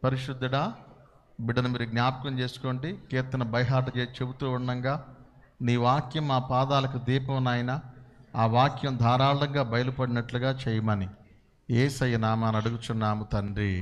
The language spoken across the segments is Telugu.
పరిశుద్ధుడా, బిడ్డను మీరు జ్ఞాపకం చేసుకోండి. కీర్తన బైహాట చేసి చెబుతూ ఉండగా నీ వాక్యం మా పాదాలకు దీపం నాయన, ఆ వాక్యం ధారాళంగా బయలుపడినట్లుగా చేయమని యేసయ్య నామాన్ని అడుగుచున్నాము తండ్రి.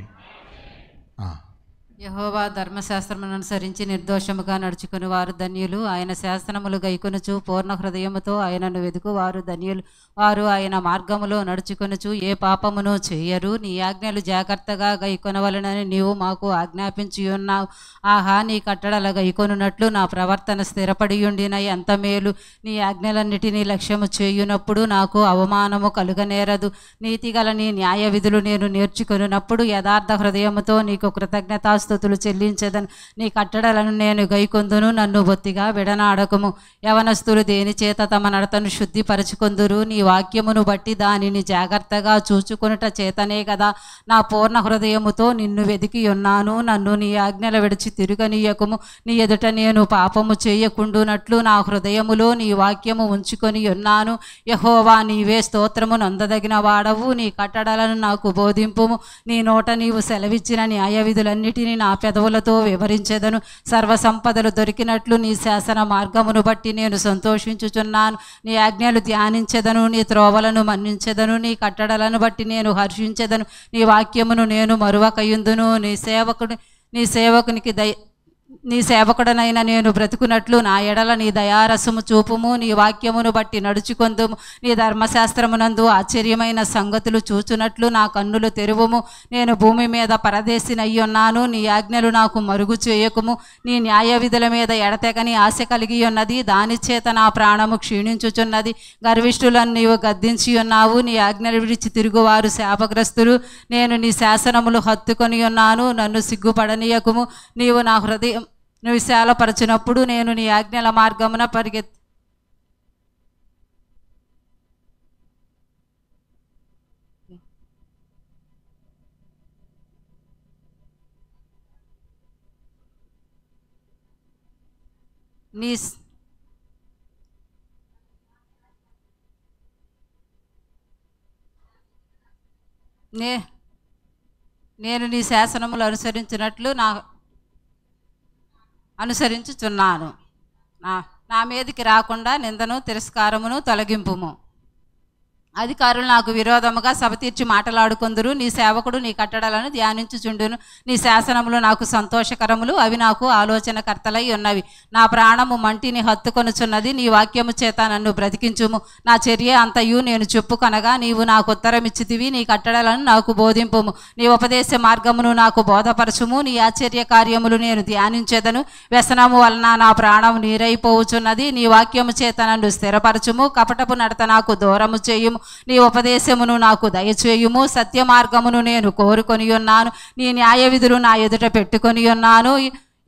యెహోవా ధర్మశాస్త్రమును అనుసరించి నిర్దోషముగా నడుచుకుని వారు ధన్యులు. ఆయన శాసనములు గైకొనుచు పూర్ణ హృదయముతో ఆయనను వెదుకు వారు ధన్యులు. వారు ఆయన మార్గములో నడుచుకొనుచు ఏ పాపమును చేయరు. నీ ఆజ్ఞలు జాగ్రత్తగా గైకొనవలనని నీవు మాకు ఆజ్ఞాపించి ఉన్నావు. ఆహా, నీ కట్టడల గైకొనున్నట్లు నా ప్రవర్తన స్థిరపడియుండిన ఎంత మేలు. నీ ఆజ్ఞలన్నిటినీ లక్ష్యము చేయునప్పుడు నాకు అవమానము కలుగనేరదు. నీతిగల నీ న్యాయ విధులు నేను నేర్చుకొనున్నప్పుడు యథార్థ హృదయముతో నీకు కృతజ్ఞతాస్తుతులు చెల్లించెదను. నీ కట్టడలను నేను గైకొందును, నన్ను బొత్తిగా విడనాడకము. యవనస్తులు దేని చేత తమ నడతను శుద్ధిపరచుకొందురు? నీ వాక్యమును బట్టి దానిని జాగ్రత్తగా చూచుకొనుట చేతనే కదా నా పూర్ణ హృదయముతో నిన్ను వెదికి ఉన్నాను. నన్ను నీ ఆజ్ఞల విడిచి తిరుగనీయకము. నీ ఎదుట నేను పాపము చేయకుండునట్లు నా హృదయములో నీ వాక్యము ఉంచుకొని ఉన్నాను. యెహోవా, నీవే స్తోత్రము నొందదగిన వాడవు. నీ కట్టడలను నాకు బోధింపుము. నీ నోట నీవు సెలవిచ్చిన న్యాయ విధులన్నిటినీ నా పెదవులతో వివరించెదను. సర్వసంపదలు దొరికినట్లు నీ శాసన మార్గమును బట్టి నేను సంతోషించుచున్నాను. నీ ఆజ్ఞలు ధ్యానించెదను, నీ త్రోవలను మన్నించెదను. నీ కట్టడలను బట్టి నేను హర్షించెదను. నీ వాక్యమును నేను మరువకయుందును. నీ సేవకుడనైనా నేను బ్రతుకున్నట్లు నా ఎడల నీ దయారసము చూపుము. నీ వాక్యమును బట్టి నడుచుకొందుము. నీ ధర్మశాస్త్రమునందు ఆశ్చర్యమైన సంగతులు చూచునట్లు నా కన్నులు తెరువుము. నేను భూమి మీద పరదేశినయ్యున్నాను. నీ ఆజ్ఞలు నాకు మరుగు చేయకుము. నీ న్యాయ విధుల మీద ఎడతెగని ఆశ కలిగి ఉన్నది. దాని చేత నా ప్రాణము క్షీణించుచున్నది. గర్విష్ఠులను నీవు గద్దించి ఉన్నావు. నీ ఆజ్ఞలు విడిచి తిరుగువారు శాపగ్రస్తులు. నేను నీ శాసనములు హత్తుకొని ఉన్నాను. నన్ను సిగ్గుపడనీయకుము. నీవు నా హృదయం విశాలపరచినప్పుడు నేను నీ ఆజ్ఞల మార్గమున నేను నీ శాసనములు అనుసరించుచున్నాను. నా మీదికి రాకుండా నిందను తిరస్కారమును తొలగింపుము. అధికారులు నాకు విరోధముగా సభ తీర్చి మాటలాడుకొందురు. నీ సేవకుడు నీ కట్టడలను ధ్యానించుచుండును. నీ శాసనములు నాకు సంతోషకరములు. అవి నాకు ఆలోచనకర్తలై ఉన్నవి. నా ప్రాణము మంటిని హత్తుకొనుచున్నది. నీ వాక్యము చేత నన్ను బ్రతికించుము. నా చర్య అంతయు నేను చెప్పుకొనగా నీవు నాకు ఉత్తరమిచ్చితివి. నీ కట్టడలను నాకు బోధింపుము. నీ ఉపదేశ మార్గమును నాకు బోధపరచుము. నీ ఆశ్చర్య కార్యములు నేను ధ్యానించెదను. వ్యసనము వలన నా ప్రాణము నీరైపోవుచున్నది. నీ వాక్యము చేత నన్ను స్థిరపరచుము. కపటపు నడత నాకు దూరము చేయుము. నీ ఉపదేశమును నాకు దయచేయుము. సత్య మార్గమును నేను కోరుకొని ఉన్నాను. నీ న్యాయ విధులు నా ఎదుట పెట్టుకొని ఉన్నాను.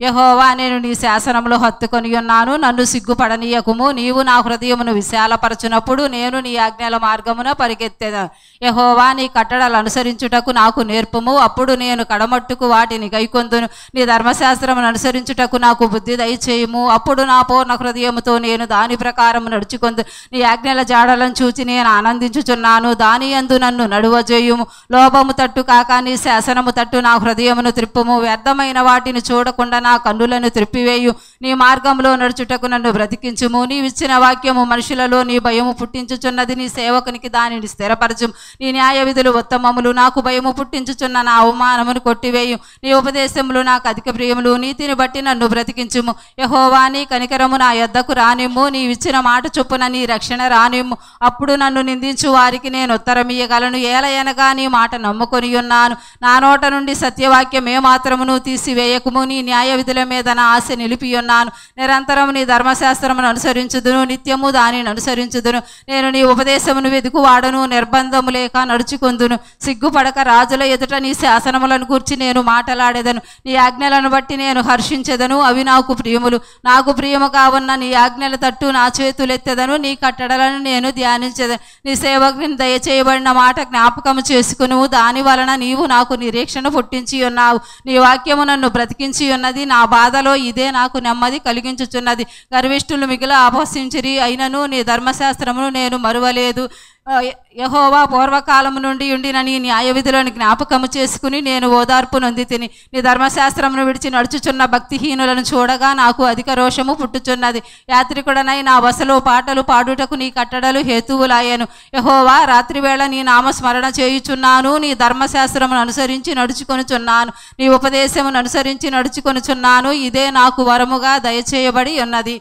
యెహోవా, నేను నీ శాసనములు హత్తుకొని ఉన్నాను. నన్ను సిగ్గుపడనీయకుము. నీవు నా హృదయమును విశాలపరచునప్పుడు నేను నీ ఆజ్ఞల మార్గమున పరిగెత్తెదను. యెహోవా, నీ కట్టడలు అనుసరించుటకు నాకు నేర్పుము. అప్పుడు నేను కడమట్టుకు వాటిని గైకొందును. నీ ధర్మశాస్త్రమును అనుసరించుటకు నాకు బుద్ధి దయచేయుము. అప్పుడు నా పూర్ణ హృదయముతో నేను దాని ప్రకారం నడుచుకొందు. నీ ఆజ్ఞల జాడలను చూచి నేను ఆనందించుచున్నాను. దాని యందు నన్ను నడువజేయుము. లోభము తట్టు కాక నీ శాసనము తట్టు నా హృదయమును త్రిప్పుము. వ్యర్థమైన వాటిని చూడకుండా నా కన్నులను త్రిప్పివేయు. నీ మార్గంలో నడుచుటకు నన్ను బ్రతికించుము. నీవిచ్చిన వాక్యము మనుషులలో నీ భయము పుట్టించుచున్నది. నీ సేవకునికి దానిని స్థిరపరచుము. నీ న్యాయ విధులు ఉత్తమములు. నాకు భయము పుట్టించుచున్న నా అవమానమును కొట్టివేయు. నీ ఉపదేశములు నాకు అధిక ప్రియములు. నీతిని బట్టి నన్ను బ్రతికించుము. యెహోవా, నీ కనికరము నా యొద్దకు రానిమ్ము. నీవిచ్చిన మాట చొప్పున నీ రక్షణ రానిమ్ము. అప్పుడు నన్ను నిందించు వారికి నేను ఉత్తరమియ్యగలను. ఏలయనగా నీ మాట నమ్ముకొని ఉన్నాను. నా నోట నుండి సత్యవాక్యం ఏమాత్రమును తీసివేయకుము. నీ న్యాయ విధుల మీద నా ఆశ నిలిపి ఉన్నాను. నిరంతరం నీ ధర్మశాస్త్రమును అనుసరించుదును. నిత్యము దానిని అనుసరించుదును. నేను నీ ఉపదేశమును వెదుకువాడను. నిర్బంధము లేక నడుచుకొందును. సిగ్గుపడక రాజుల ఎదుట నీ శాసనములను గూర్చి నేను మాటలాడేదను. నీ ఆజ్ఞలను బట్టి నేను హర్షించెదను. అవి నాకు ప్రియములు. నాకు ప్రియముగా ఉన్న నీ ఆజ్ఞల తట్టు నా చేతులెత్తెదను. నీ కట్టడలను నేను ధ్యానించెదను. నీ సేవకుని దయచేయబడిన మాట జ్ఞాపకము చేసుకును. దాని వలన నీవు నాకు నిరీక్షణ పుట్టించి ఉన్నావు. నీ వాక్యము నన్ను బ్రతికించి ఉన్నది. నా బాధలో ఇదే నాకు నెమ్మది కలిగించుచున్నది. గర్విష్ఠులు మిగిలిన అపహసించిరి, అయినను నీ ధర్మశాస్త్రమును నేను మరువలేదు. యెహోవా పూర్వకాలము నుండి ఉండిన నీ న్యాయ విధులను జ్ఞాపకము చేసుకుని నేను ఓదార్పు నొంది తిని. నీ ధర్మశాస్త్రమును విడిచి నడుచుచున్న భక్తిహీనులను చూడగా నాకు అధిక రోషము పుట్టుచున్నది. యాత్రికుడనై నా వసలో పాటలు పాడుటకు నీ కట్టడలు హేతువులాయను. యెహోవా, రాత్రివేళ నీ నామస్మరణ చేయుచున్నాను. నీ ధర్మశాస్త్రమును అనుసరించి నడుచుకొనుచున్నాను. నీ ఉపదేశమును అనుసరించి నడుచుకొనుచున్నాను. ఇదే నాకు వరముగా దయచేయబడి ఉన్నది.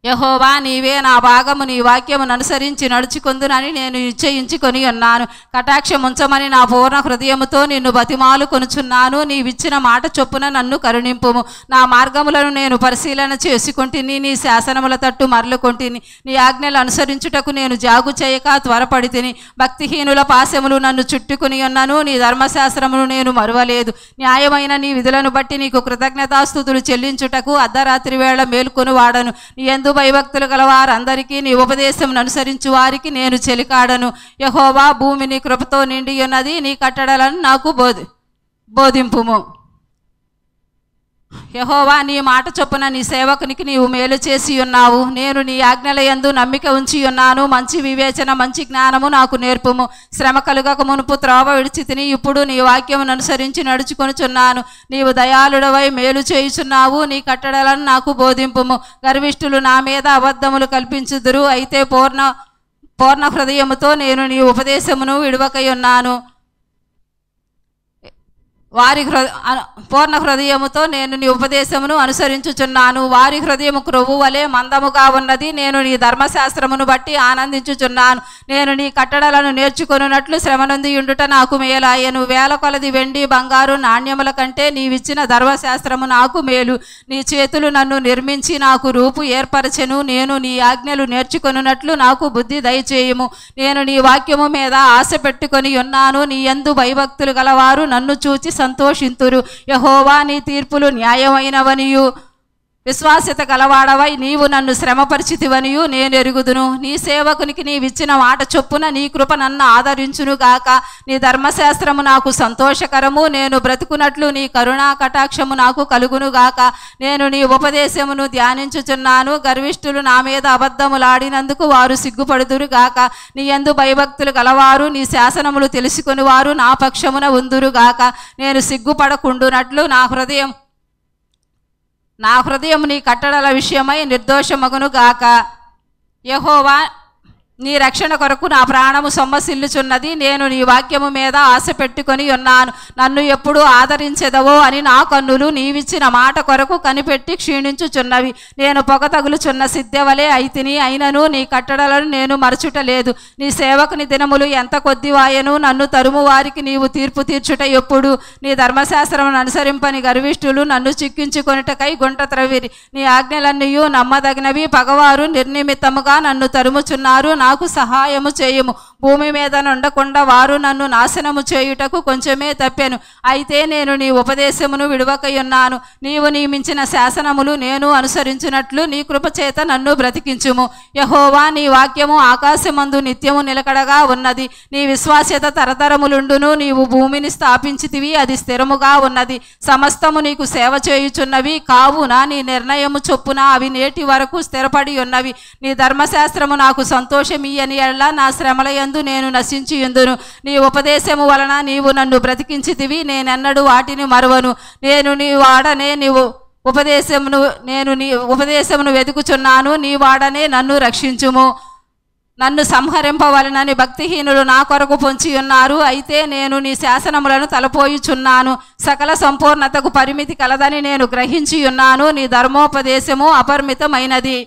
యెహోవా, నీవే నా భాగము. నీ వాక్యమును అనుసరించి నడుచుకొందునని నేను నిశ్చయించుకొని ఉన్నాను. కటాక్షముంచమని నా పూర్ణ హృదయముతో నిన్ను బతిమాలు కొనుచున్నాను. నీవిచ్చిన మాట చొప్పున నన్ను కరుణింపుము. నా మార్గములను నేను పరిశీలన చేసుకొంటిని. నీ శాసనముల తట్టు మరలుకొంటిని. నీ ఆజ్ఞలు అనుసరించుటకు నేను జాగు చేయక త్వరపడి తిని. భక్తిహీనుల పాశములు నన్ను చుట్టుకుని ఉన్నాను. నీ ధర్మశాస్త్రమును నేను మరువలేదు. న్యాయమైన నీ విధులను బట్టి నీకు కృతజ్ఞతాస్తుతులు చెల్లించుటకు అర్ధరాత్రి వేళ మేల్కొని వాడను. నీ యందు భయభక్తులు గల వారందరికీ నీ ఉపదేశం అనుసరించు వారికి నేను చెలికాడను. యెహోవా, భూమి నీ కృపతో నిండి ఉన్నది. నీ కట్టడలను నాకు బోధింపుము. యెహోవా, నీ మాట చొప్పున నీ సేవకునికి నీవు మేలు చేసి ఉన్నావు. నేను నీ ఆజ్ఞల యందు నమ్మిక ఉంచి ఉన్నాను. మంచి వివేచన, మంచి జ్ఞానము నాకు నేర్పుము. శ్రమ కలుగక మునుపు త్రోవ విడిచి తిని ఇప్పుడు నీ వాక్యమును అనుసరించి నడుచుకొనుచున్నాను. నీవు దయాళుడవై మేలు చేయుచున్నావు. నీ కట్టడలను నాకు బోధింపుము. గర్విష్ఠులు నా మీద అబద్ధములు కల్పించుదురు. అయితే పూర్ణ హృదయముతో నేను నీ ఉపదేశమును విడువకై ఉన్నాను. పూర్ణ హృదయముతో నేను నీ ఉపదేశమును అనుసరించుచున్నాను. వారి హృదయము క్రొవ్వు వలె మందముగా ఉన్నది. నేను నీ ధర్మశాస్త్రమును బట్టి ఆనందించుచున్నాను. నేను నీ కట్టడలను నేర్చుకొనున్నట్లు శ్రమనొంది ఉండుట నాకు మేలాయను. వేల కొలది వెండి బంగారు నాణ్యముల కంటే నీవిచ్చిన ధర్మశాస్త్రము నాకు మేలు. నీ చేతులు నన్ను నిర్మించి నాకు రూపు ఏర్పరచెను. నేను నీ ఆజ్ఞలు నేర్చుకొనున్నట్లు నాకు బుద్ధి దయచేయుము. నేను నీ వాక్యము మీద ఆశ పెట్టుకొని ఉన్నాను. నీ యందు భయభక్తులు గలవారు నన్ను చూచి సంతోషింతురు. యెహోవా, నీ తీర్పులు న్యాయమైనవనియు విశ్వాస్యత గలవాడవై నీవు నన్ను శ్రమపరిచితివనియు నేను ఎరుగుదును. నీ సేవకునికి నీవిచ్చిన మాట చొప్పున నీ కృప నన్ను ఆదరించునుగాక. నీ ధర్మశాస్త్రము నాకు సంతోషకరము. నేను బ్రతుకున్నట్లు నీ కరుణా కటాక్షము నాకు కలుగునుగాక. నేను నీ ఉపదేశమును ధ్యానించుచున్నాను. గర్విష్ఠులు నా మీద అబద్ధములాడినందుకు వారు సిగ్గుపడుదురుగాక. నీ యందు భయభక్తులు గలవారు నీ శాసనములు తెలుసుకుని వారు నా పక్షమున ఉందురుగాక. నేను సిగ్గుపడకుండునట్లు నా హృదయం నీ కట్టడల విషయమై నిర్దోషమగును గాక. యెహోవా, నీ రక్షణ కొరకు నా ప్రాణము సొమ్మసిల్లుచున్నది. నేను నీ వాక్యము మీద ఆశ పెట్టుకొని ఉన్నాను. నన్ను ఎప్పుడు ఆదరించెదవో అని నా కన్నులు నీవిచ్చిన మాట కొరకు కనిపెట్టి క్షీణించుచున్నవి. నేను పొగ తగులుచున్న సిద్ధవలే అయితిని. అయినను నీ కట్టడలను నేను మరచుటలేదు. నీ సేవకుని దినములు ఎంత కొద్దివాయను. నన్ను తరుము వారికి నీవు తీర్పు తీర్చుట ఎప్పుడు? నీ ధర్మశాస్త్రమును అనుసరింపని గర్విష్ఠులు నన్ను చిక్కించుకొనుటకై గుంట త్రవ్విరి. నీ ఆజ్ఞలన్నీయు నమ్మదగినవి. పగవారు నిర్నిమిత్తముగా నన్ను తరుముచున్నారు. నాకు సహాయము చేయుము. భూమి మీద నుండకుండా వారు నన్ను నాశనము చేయుటకు కొంచెమే తప్పెను. అయితే నేను నీ ఉపదేశమును విడువకయున్నాను. నీవు నియమించిన శాసనములు నేను అనుసరించినట్లు నీ కృపచేత నన్ను బ్రతికించుము. యెహోవా, నీ వాక్యము ఆకాశమందు నిత్యము నిలకడగా ఉన్నది. నీ విశ్వాస్యత తరతరములుండును. నీవు భూమిని స్థాపించితివి, అది స్థిరముగా ఉన్నది. సమస్తము నీకు సేవ చేయుచున్నవి. కావున నీ నిర్ణయము చొప్పున అవి నేటి వరకు స్థిరపడి ఉన్నవి. నీ ధర్మశాస్త్రము నాకు సంతోషమీయని ఎడల నా శ్రమల యందు నేను నశించి యుందును. నీ ఉపదేశము వలన నీవు నన్ను బ్రతికించితివి. నేనెన్నడూ వాటిని మరువను. నేను నీ ఉపదేశమును వెతుకుచున్నాను. నీ వాడనే నన్ను రక్షించుము. నన్ను సంహరింపవలనని భక్తిహీనులు నా కొరకు పొంచి ఉన్నారు. అయితే నేను నీ శాసనములను తలపోయుచున్నాను. సకల సంపూర్ణతకు పరిమితి కలదని నేను గ్రహించి ఉన్నాను. నీ ధర్మోపదేశము అపరిమితమైనది.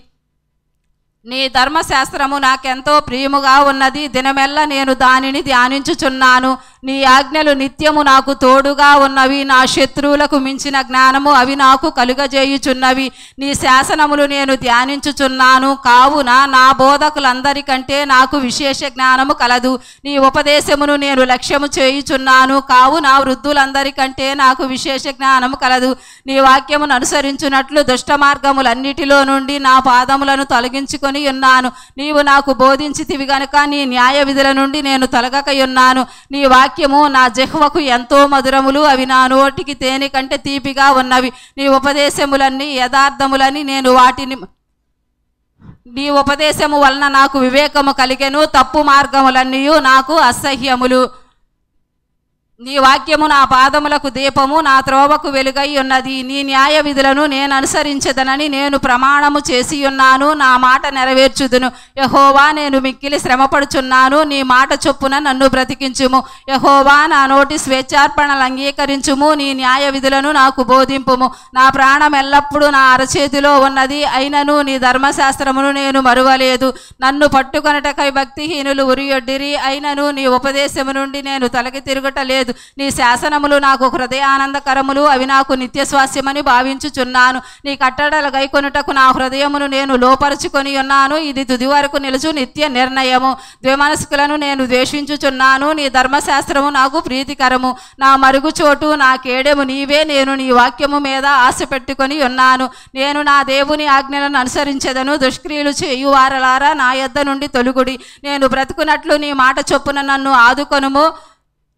నీ ధర్మశాస్త్రము నాకెంతో ప్రియముగా ఉన్నది. దినమెల్ల నేను దానిని ధ్యానించుచున్నాను. నీ ఆజ్ఞలు నిత్యము నాకు తోడుగా ఉన్నవి. నా శత్రువులకు మించిన జ్ఞానము అవి నాకు కలుగజేయుచున్నవి. నీ శాసనములు నేను ధ్యానించుచున్నాను. కావున నా బోధకులందరికంటే నాకు విశేష జ్ఞానము కలదు. నీ ఉపదేశమును నేను లక్ష్యము చేయుచున్నాను. కావున వృద్ధులందరికంటే నాకు విశేష జ్ఞానము కలదు. నీ వాక్యమును అనుసరించున్నట్లు దుష్ట మార్గములన్నిటిలో నుండి నా పాదములను తొలగించుకొని ఉన్నాను. నీవు నాకు బోధించితివి గనుక నీ న్యాయ విధుల నుండి నేను తొలగకయున్నాను. నీ వాక్యము నా జిహ్వకు ఎంతో మధురములు. అవి నా నోటికి తేనె కంటే తీపిగా ఉన్నవి. నీ ఉపదేశములన్నీ యథార్థములని నీ ఉపదేశము వలన నాకు వివేకము కలిగెను, తప్పు మార్గములన్నీ నాకు అసహ్యములు. నీ వాక్యము నా పాదములకు దీపము, నా త్రోవకు వెలుగై ఉన్నది. నీ న్యాయ విధులను నేను అనుసరించదనని నేను ప్రమాణము చేసి ఉన్నాను. నా మాట నెరవేర్చుదును. యెహోవా, నేను మిక్కిలి శ్రమపడుచున్నాను. నీ మాట చొప్పున నన్ను బ్రతికించుము. యెహోవా, నా నోటి స్వేచ్ఛార్పణలు అంగీకరించుము. నీ న్యాయ విధులను నాకు బోధింపుము. నా ప్రాణం ఎల్లప్పుడూ నా అరచేతిలో ఉన్నది, అయినను నీ ధర్మశాస్త్రమును నేను మరువలేదు. నన్ను పట్టుకొనటకై భక్తిహీనులు ఉరియొడ్డిరి, అయినను నీ ఉపదేశము నుండి నేను తొలగి తిరుగుటలేదు. నీ శాసనములు నాకు హృదయానందకరములు, అవి నాకు నిత్య స్వాస్యమని భావించుచున్నాను. నీ కట్టడలు గైకొనుటకు నా హృదయమును నేను లోపరుచుకొని ఉన్నాను. ఇది తుది వరకు నిలుచు నిత్య నిర్ణయము. ద్విమనస్కులను నేను ద్వేషించుచున్నాను. నీ ధర్మశాస్త్రము నాకు ప్రీతికరము. నా మరుగుచోటు, నా కేడెము నీవే. నేను నీ వాక్యము మీద ఆశ పెట్టుకొని ఉన్నాను. నేను నా దేవుని ఆజ్ఞలను అనుసరించెదను. దుష్క్రియలు చేయువారలారా, నా యొద్ద నుండి తొలుగుడి. నేను బ్రతుకున్నట్లు నీ మాట చొప్పున నన్ను ఆదుకొనుము.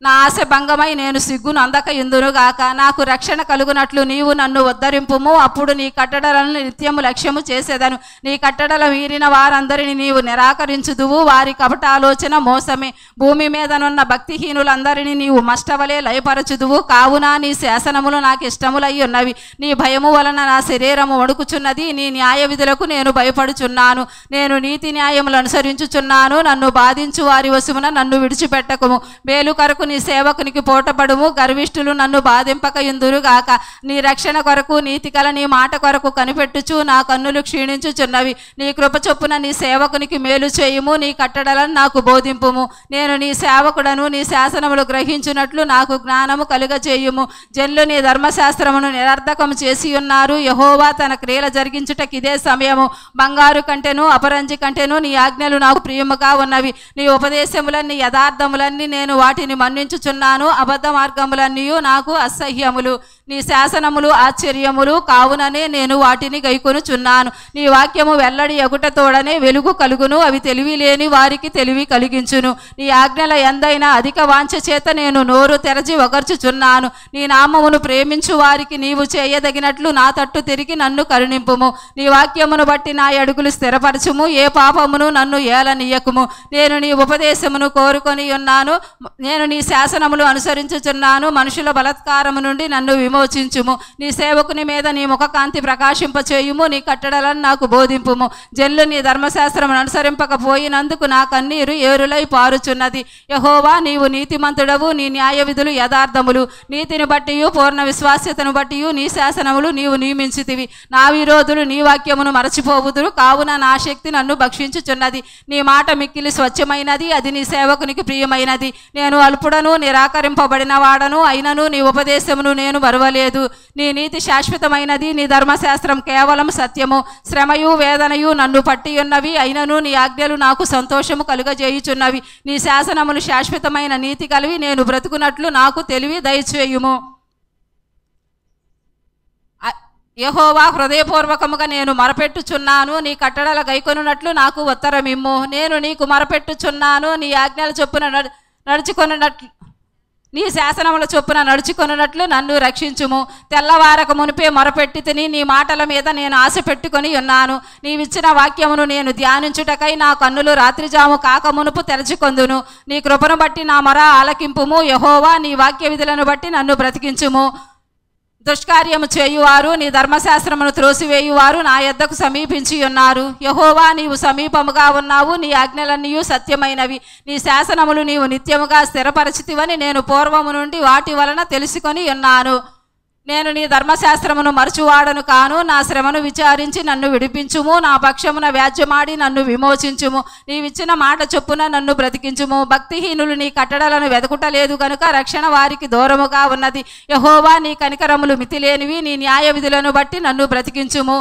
నా ఆశ భంగమై నేను సిగ్గును అందక ఇందునుగాక. నాకు రక్షణ కలుగునట్లు నీవు నన్ను ఉద్ధరింపుము. అప్పుడు నీ కట్టడలను నిత్యము లక్ష్యము చేసేదను. నీ కట్టడల మీరిన వారందరిని నీవు నిరాకరించుదువు. వారి కపట ఆలోచన మోసమే. భూమి మీదనున్న భక్తిహీనులందరినీ నీవు మష్టవలే లయపరచుదువు. కావున నీ శాసనములు నాకు ఇష్టములై ఉన్నవి. నీ భయము వలన నా శరీరము వణుకుచున్నది. నీ న్యాయ విధులకు నేను భయపడుచున్నాను. నేను నీతి న్యాయములు అనుసరించుచున్నాను. నన్ను బాధించు వారి వశమున నన్ను విడిచిపెట్టకుము. మేలు కొరకు నీ సేవకునికి పోటపడుము. గర్విష్ఠులు నన్ను బాధింపక యుందురుగాక. నీ రక్షణ కొరకు, నీతి కల నీ మాట కొరకు కనిపెట్టుచు నా కన్నులు క్షీణించుచున్నవి. నీ కృప చొప్పున నీ సేవకునికి మేలు చేయుము. నీ కట్టడలను నాకు బోధింపుము. నేను నీ సేవకుడను. నీ శాసనములు గ్రహించున్నట్లు నాకు జ్ఞానము కలుగచేయుము. జనులు నీ ధర్మశాస్త్రమును నిరర్ధకము చేసి ఉన్నారు. యెహోవా తన క్రియలు జరిగించుటకు ఇదే సమయము. బంగారు కంటెను, అపరంజి కంటెను నీ ఆజ్ఞలు నాకు ప్రియముగా ఉన్నవి. నీ ఉపదేశములన్నీ యథార్థములన్నీ, నేను వాటిని మన్నించుచున్నాను. అబద్ధ మార్గములన్నీ నాకు అసహ్యములు. నీ శాసనములు ఆశ్చర్యములు, కావుననే నేను వాటిని గైకొనుచున్నాను. నీ వాక్యము వెల్లడి ఎగుటతోడనే వెలుగు కలుగును. అవి తెలివి లేని వారికి తెలివి కలిగించును. నీ ఆజ్ఞల ఎందైనా అధిక వాంఛ చేత నేను నోరు తెరచి వగర్చుచున్నాను. నీ నామమును ప్రేమించు వారికి నీవు చేయదగినట్లు నా తట్టు తిరిగి నన్ను కరుణింపుము. నీ వాక్యమును బట్టి నా అడుగులు స్థిరపరచుము. ఏ పాపమును నన్ను ఏలనీయకుము. నేను నీ ఉపదేశమును కోరుకొని ఉన్నాను. నేను నీ శాసనములు అనుసరించుచున్నాను. మనుషుల బలత్కారము నుండి నన్ను విమోచించుము. నీ సేవకుని మీద నీ ముఖకాంతి ప్రకాశింపచేయుము. నీ కట్టడలను నాకు బోధింపుము. జనులు నీ ధర్మశాస్త్రమును అనుసరింపకపోయినందుకు నా కన్నీరు ఏరులై పారుచున్నది. యెహోవా, నీవు నీతిమంతుడవు. నీ న్యాయ విధులు యథార్థములు. నీతిని బట్టి, పూర్ణ విశ్వాస్యతను బట్టి నీ శాసనములు నీవు నియమించితివి. నా విరోధులు నీ వాక్యమును మరచిపోవుదురు. కావున నా శక్తి నన్ను భక్షించుచున్నది. నీ మాట మిక్కిలి స్వచ్ఛమైనది, అది నీ సేవకునికి ప్రియమైనది. నేను అల్పుడను, నిరాకరింపబడిన వాడను, అయినను నీ ఉపదేశమును నేను మరువలేదు. నీ నీతి శాశ్వతమైనది. నీ ధర్మశాస్త్రం కేవలం సత్యము. శ్రమయు వేదనయు నన్ను పట్టి ఉన్నవి, అయినను నీ ఆజ్ఞలు నాకు సంతోషము కలుగజేయుచున్నవి. నీ శాసనములు శాశ్వతమైన నీతి కలివి. నేను బ్రతుకున్నట్లు నాకు తెలివి దయచేయుము. యెహోవా, హృదయపూర్వకముగా నేను మొరపెట్టుచున్నాను. నీ కట్టడల గైకొనున్నట్లు నాకు ఉత్తరమిమ్ము. నేను నీకు మొరపెట్టుచున్నాను. నీ ఆజ్ఞల చొప్పున నడుచుకొనున్నట్లు, నీ శాసనముల చొప్పున నడుచుకొనున్నట్లు నన్ను రక్షించుము. తెల్లవారక మునిపే మొరపెట్టి తిని నీ మాటల మీద నేను ఆశ పెట్టుకొని ఉన్నాను. నీవిచ్చిన వాక్యమును నేను ధ్యానించుటకై నా కన్నులు రాత్రిజాము కాక మునుపు తెరచుకొందును. నీ కృపను బట్టి నా మొర ఆలకింపుము. యెహోవా, నీ వాక్య విధులను బట్టి నన్ను బ్రతికించుము. దుష్కార్యము చేయువారు, నీ ధర్మశాస్త్రమును త్రోసివేయువారు నా యొద్దకు సమీపించి ఉన్నారు. యెహోవా, నీవు సమీపముగా ఉన్నావు. నీ ఆజ్ఞలన్నీ సత్యమైనవి. నీ శాసనములు నీవు నిత్యముగా స్థిరపరచితివని నేను పూర్వము నుండి వాటి వలన తెలుసుకొని ఉన్నాను. నేను నీ ధర్మశాస్త్రమును మరచువాడను కాను. నా శ్రమను విచారించి నన్ను విడిపించుము. నా పక్షమున వ్యాజ్యమాడి నన్ను విమోచించుము. నీవిచ్చిన మాట చొప్పున నన్ను బ్రతికించుము. భక్తిహీనులు నీ కట్టడలను వెదకుటలేదు గనుక రక్షణ వారికి దూరముగా ఉన్నది. యెహోవా, నీ కనికరములు మితిలేనివి. నీ న్యాయ విధులను బట్టి నన్ను బ్రతికించుము.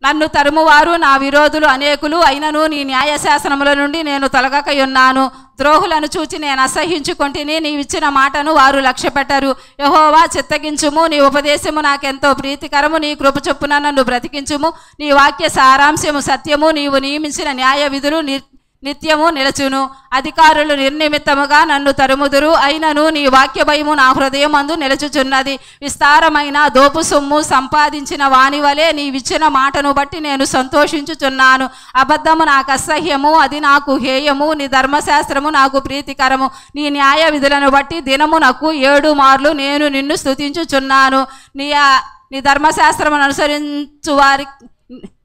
నన్ను తరుమువారు నా విరోధులు అనేకులు, అయినను నీ న్యాయశాసనముల నుండి నేను తొలగకయున్నాను. ద్రోహులను చూచి నేను అసహ్యించుకొంటిని. నీవిచ్చిన మాటను వారు లక్ష్యపెట్టరు. యెహోవా, చిత్తగించుము. నీ ఉపదేశము నాకెంతో ప్రీతికరము. నీ కృప చొప్పున నన్ను బ్రతికించుము. నీ వాక్య సారాంశము సత్యము. నీవు నియమించిన న్యాయ విధులు నిత్యము నిలచును. అధికారులు నిర్నిమిత్తముగా నన్ను తరుముదురు, అయినను నీ వాక్య భయము నా హృదయమందు నిలచుచున్నది. విస్తారమైన దోపు సొమ్ము సంపాదించిన వాని వలె నీవిచ్చిన మాటను బట్టి నేను సంతోషించుచున్నాను. అబద్ధము నాకు అసహ్యము, అది నాకు హేయము. నీ ధర్మశాస్త్రము నాకు ప్రీతికరము. నీ న్యాయ విధులను బట్టి దినమునకు 7 మార్లు నేను నిన్ను స్తుతించుచున్నాను. నీ ధర్మశాస్త్రమును అనుసరించు వారి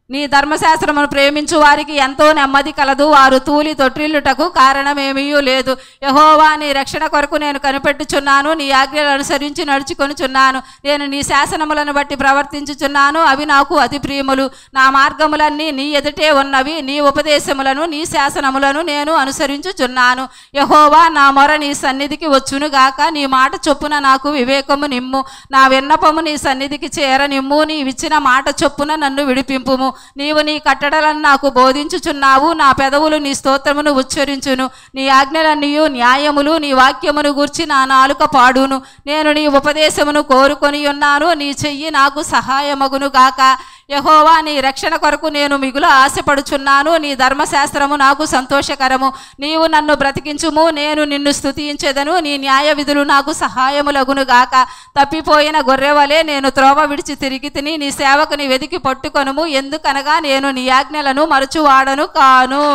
నీ ధర్మశాస్త్రమును ప్రేమించు వారికి ఎంతో నెమ్మది కలదు. వారు తూలి తొట్టిల్లుటకు కారణమేమీ లేదు. యెహోవా, నీ రక్షణ కొరకు నేను కనిపెట్టుచున్నాను. నీ ఆజ్ఞలు అనుసరించి నడుచుకొనుచున్నాను. నేను నీ శాసనములను బట్టి ప్రవర్తించుచున్నాను. అవి నాకు అతి ప్రియములు. నా మార్గములన్నీ నీ ఎదుటే ఉన్నవి. నీ ఉపదేశములను, నీ శాసనములను నేను అనుసరించుచున్నాను. యెహోవా, నా మొర నీ సన్నిధికి వచ్చునుగాక. నీ మాట చొప్పున నాకు వివేకము నిమ్ము. నా విన్నపము నీ సన్నిధికి చేరనిమ్ము. నీవిచ్చిన మాట చొప్పున నన్ను విడిపింపుము. నీవు నీ కట్టడలను నాకు బోధించుచున్నావు. నా పెదవులు నీ స్తోత్రమును ఉచ్చరించును. నీ ఆజ్ఞలన్నీయు న్యాయములు. నీ వాక్యమును గూర్చి నా నాలుక పాడును. నేను నీ ఉపదేశమును కోరుకొని ఉన్నాను. నీ చెయ్యి నాకు సహాయమగును గాక. యెహోవా, నీ రక్షణ కొరకు నేను మిగులు ఆశపడుచున్నాను. నీ ధర్మశాస్త్రము నాకు సంతోషకరము. నీవు నన్ను బ్రతికించుము. నేను నిన్ను స్తుతించెదను. నీ న్యాయ విధులు నాకు సహాయములగును గాక. తప్పిపోయిన గొర్రెవలే నేను త్రోవ విడిచి తిరిగి తిని నీ సేవకుని వెదికి పట్టుకొనుము. ఎందుకనగా నేను నీ ఆజ్ఞలను మరచువాడను కాను.